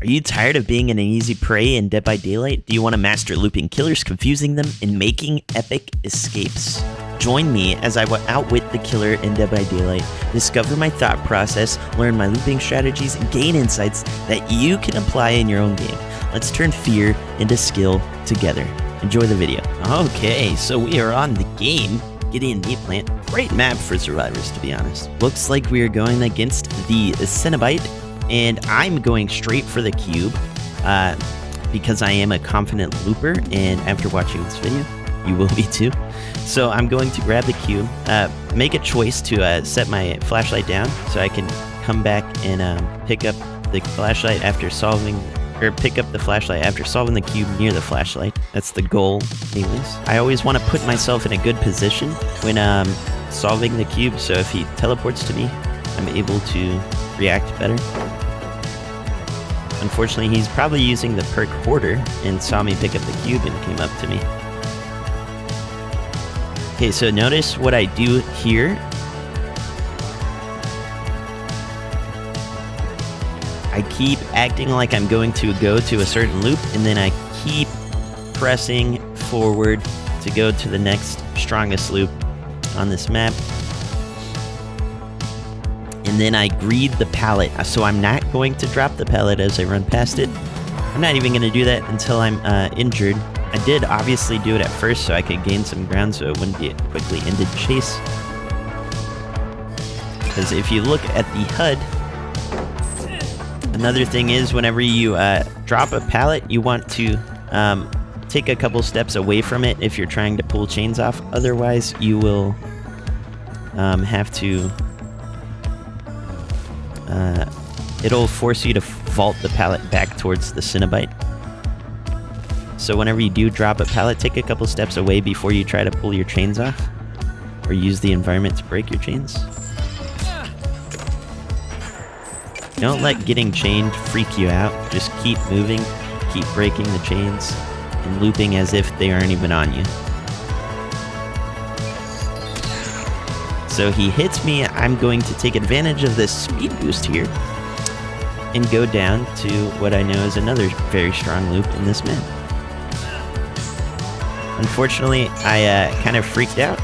Are you tired of being an easy prey in Dead by Daylight? Do you want to master looping killers, confusing them, and making epic escapes? Join me as I outwit the killer in Dead by Daylight, discover my thought process, learn my looping strategies, and gain insights that you can apply in your own game. Let's turn fear into skill together. Enjoy the video. Okay, so we are on the game. Gideon Meat Plant. Great map for survivors, to be honest. Looks like we are going against the Cenobite, and I'm going straight for the cube because I am a confident looper, and after watching this video, you will be too. So I'm going to grab the cube, make a choice to set my flashlight down so I can come back and pick up the flashlight after solving, or pick up the flashlight after solving the cube near the flashlight. That's the goal, anyways. I always want to put myself in a good position when solving the cube, so if he teleports to me, I'm able to react better. Unfortunately, he's probably using the perk Hoarder and saw me pick up the cube and came up to me. Okay, so notice what I do here. I keep acting like I'm going to go to a certain loop, and then I keep pressing forward to go to the next strongest loop on this map. And then I greed the pallet, so I'm not going to drop the pallet as I run past it. I'm not even going to do that until I'm injured. I did obviously do it at first so I could gain some ground so it wouldn't be a quickly ended chase. Because if you look at the HUD, another thing is whenever you drop a pallet, you want to take a couple steps away from it if you're trying to pull chains off. Otherwise, you will have to... it'll force you to vault the pallet back towards the Cenobite. So whenever you do drop a pallet, take a couple steps away before you try to pull your chains off, or use the environment to break your chains. Don't let getting chained freak you out. Just keep moving, keep breaking the chains, and looping as if they aren't even on you. So he hits me, I'm going to take advantage of this speed boost here, and go down to what I know is another very strong loop in this map. Unfortunately, I kind of freaked out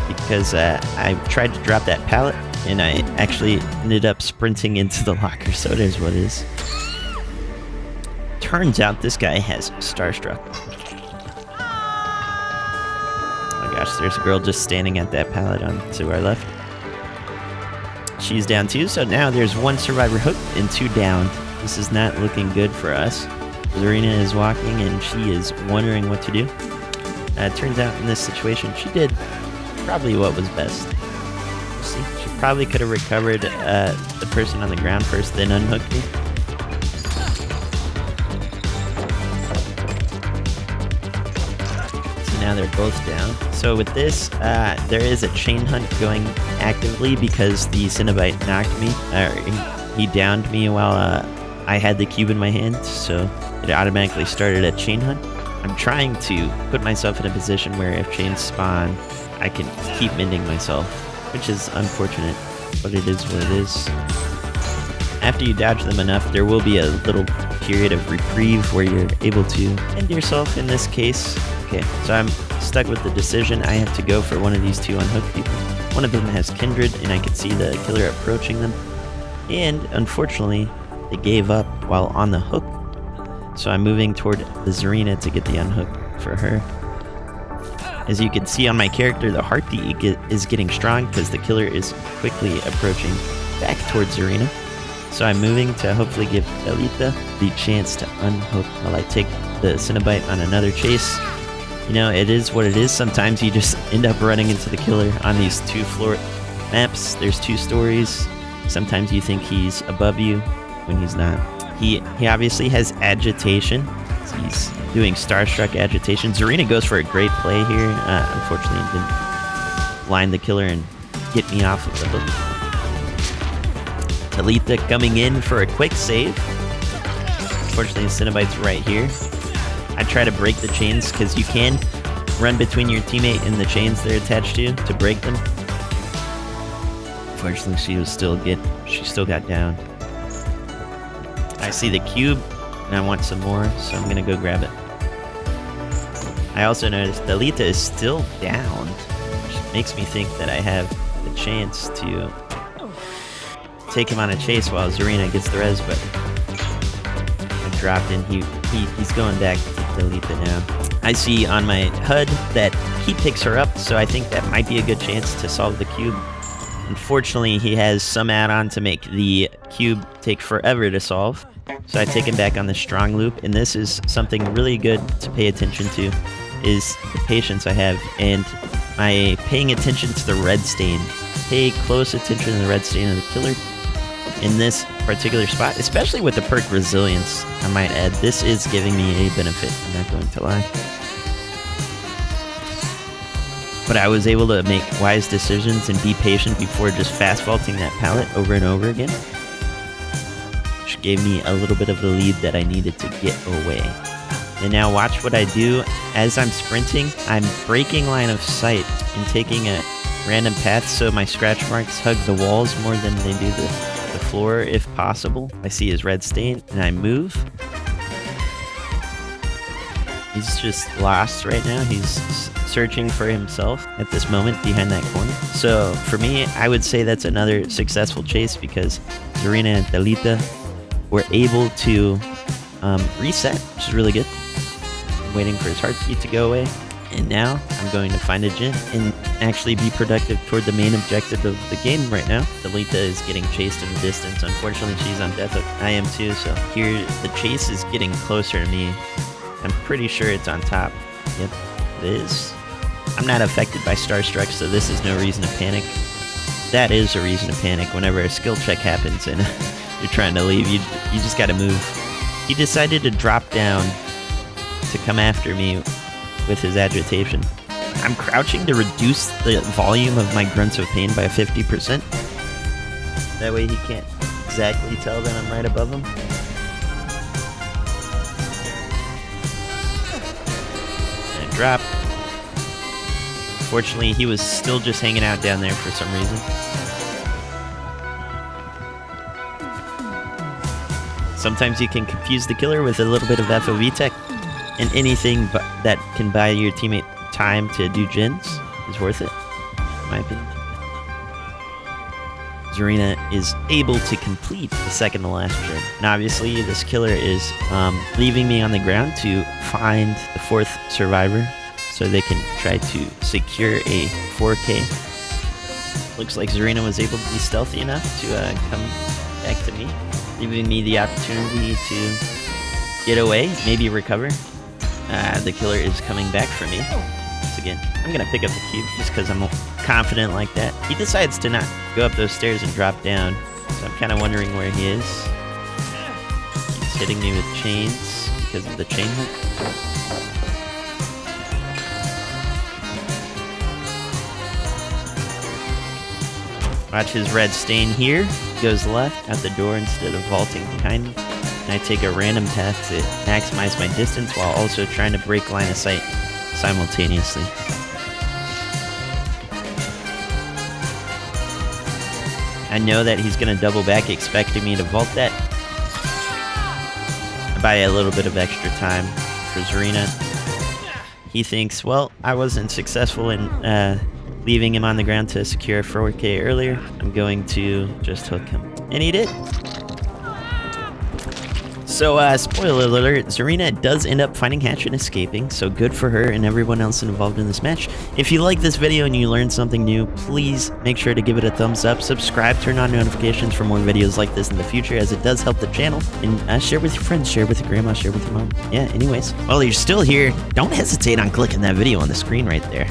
because I tried to drop that pallet and I actually ended up sprinting into the locker, so it is what it is. Turns out this guy has Starstruck. Oh my gosh, there's a girl just standing at that pallet on to our left. She's down too, so now there's one survivor hooked and two downed. This is not looking good for us. Zarina is walking and she is wondering what to do. It turns out in this situation, she did probably what was best. We'll see. She probably could have recovered the person on the ground first, then unhooked me. So now they're both down. So with this, there is a chain hunt going actively because the Cenobite knocked me, or he downed me while I had the cube in my hand, so it automatically started a chain hunt. I'm trying to put myself in a position where if chains spawn, I can keep mending myself, which is unfortunate, but it is what it is. After you dodge them enough, there will be a little period of reprieve where you're able to end yourself in this case. Okay, so I'm stuck with the decision. I have to go for one of these two unhooked people. One of them has Kindred, and I can see the killer approaching them. And unfortunately, they gave up while on the hook. So I'm moving toward the Zarina to get the unhook for her. As you can see on my character, the heartbeat is getting strong because the killer is quickly approaching back towards Zarina. So I'm moving to hopefully give Elita the chance to unhook while I take the Cenobite on another chase. You know, it is what it is. Sometimes you just end up running into the killer on these two floor maps. There's two stories. Sometimes you think he's above you when he's not. He obviously has agitation. So he's doing Starstruck agitation. Zarina goes for a great play here. Unfortunately, it didn't blind the killer and get me off of the hook. Talita coming in for a quick save. Unfortunately, the Cenobite's right here. I try to break the chains because you can run between your teammate and the chains they're attached to break them. Unfortunately, she still got down. I see the cube and I want some more, so I'm gonna go grab it. I also noticed Dalita is still down, which makes me think that I have the chance to take him on a chase while Zarina gets the res, but I dropped in. He's going back to Dalita now. I see on my HUD that he picks her up, so I think that might be a good chance to solve the cube. Unfortunately, he has some add-on to make the cube take forever to solve, so I take him back on the strong loop, and this is something really good to pay attention to, is the patience I have, and my paying attention to the red stain. Pay close attention to the red stain of the killer in this particular spot, especially with the perk Resilience, I might add. This is giving me a benefit, I'm not going to lie. But I was able to make wise decisions and be patient before just fast vaulting that pallet over and over again, which gave me a little bit of the lead that I needed to get away. And now watch what I do. As I'm sprinting, I'm breaking line of sight and taking a random path so my scratch marks hug the walls more than they do the floor if possible. I see his red stain and I move. He's just lost right now. He's searching for himself at this moment behind that corner. So for me, I would say that's another successful chase because Zarina and Dalita were able to reset, which is really good. I'm waiting for his heartbeat to go away. And now I'm going to find a Jhin and actually be productive toward the main objective of the game right now. Dalita is getting chased in the distance. Unfortunately, she's on death hook. I am too, so here the chase is getting closer to me. I'm pretty sure it's on top. Yep, it is. I'm not affected by Starstruck, so this is no reason to panic. That is a reason to panic whenever a skill check happens and you're trying to leave. You just gotta move. He decided to drop down to come after me with his agitation. I'm crouching to reduce the volume of my grunts of pain by 50%. That way he can't exactly tell that I'm right above him. And drop. Fortunately, he was still just hanging out down there for some reason. Sometimes you can confuse the killer with a little bit of FOV tech, and anything that can buy your teammate time to do Jhins is worth it, in my opinion. Zarina is able to complete the second to last Jhin. And obviously, this killer is leaving me on the ground to find the fourth survivor so they can try to secure a 4K. Looks like Zarina was able to be stealthy enough to come back to me, leaving me the opportunity to get away, maybe recover. The killer is coming back for me. Once again, I'm going to pick up the cube just because I'm confident like that. He decides to not go up those stairs and drop down, so I'm kind of wondering where he is. He's hitting me with chains because of the chain hook. Watch his red stain here. Goes left out the door instead of vaulting behind me. And I take a random path to maximize my distance while also trying to break line of sight simultaneously. I know that he's going to double back, expecting me to vault that. I buy a little bit of extra time for Zarina. He thinks, well, I wasn't successful in leaving him on the ground to secure 4K earlier. I'm going to just hook him. And he did. So, spoiler alert, Zarina does end up finding Hatch and escaping, so good for her and everyone else involved in this match. If you like this video and you learned something new, please make sure to give it a thumbs up, subscribe, turn on notifications for more videos like this in the future, as it does help the channel, and share with your friends, share with your grandma, share with your mom. Yeah, anyways, while you're still here, don't hesitate on clicking that video on the screen right there.